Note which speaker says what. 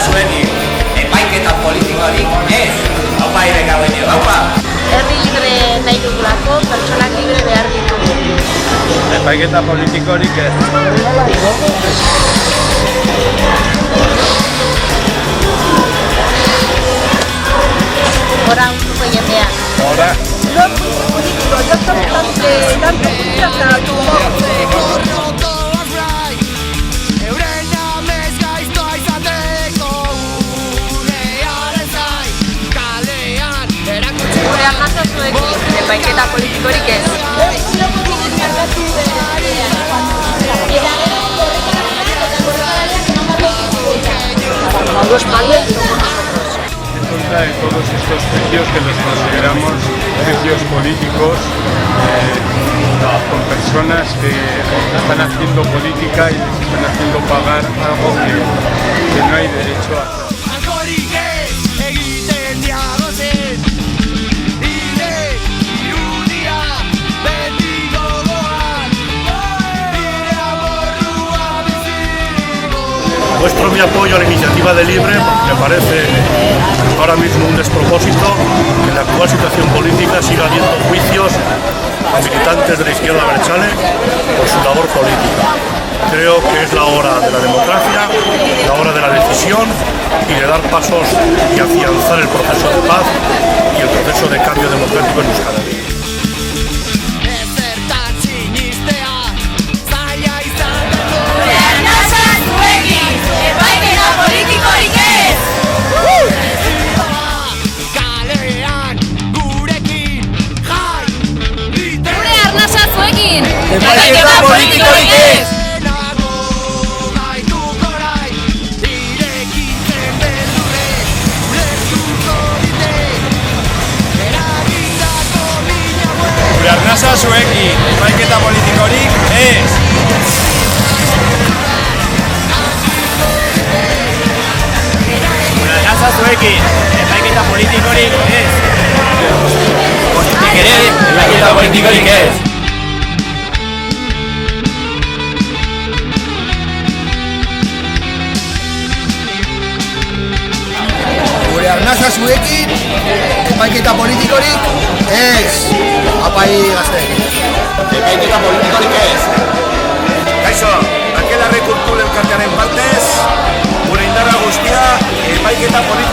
Speaker 1: zuekin, epaiketa politikorik ez. Haupa ireka baino, haupa!
Speaker 2: Herri libre nahi dugulako, pertsonak libre behar ditugu.
Speaker 3: Epaiketa politikorik ez.
Speaker 2: Gora untuko jendeak.
Speaker 3: Gora.
Speaker 2: No político, yo soy tanto gure arnasa zuekin, epaiketa politikorik ez.
Speaker 3: En contra de todos estos juicios que los consideramos juicios políticos con personas que están haciendo política y les están haciendo pagar algo que no hay derecho a hacer.
Speaker 4: Muestro mi apoyo a la iniciativa de Libre porque me parece ahora mismo un despropósito que en la actual situación política siga habiendo juicios a militantes de la izquierda abertzale por su labor política. Creo que es la hora de la democracia, la hora de la decisión y de dar pasos y afianzar el proceso de paz y el proceso de cambio democrático en Euskal Herria.
Speaker 1: Epaiketa politikorik ez!
Speaker 3: Gure arnasa zuekin, epaiketa politikorik ez! Gure arnasa zuekin, epaiketa politikorik ez! Nik ere, epaiketa politikorik ez!
Speaker 5: Gure arnasa zuekin, epaiketa politikorik ez. Apai gazte.
Speaker 1: Epaiketa politikorik ez!
Speaker 6: Kaixo, Akelarre Kultur elkartearen partez, gure indarra guztia epaiketa politikorik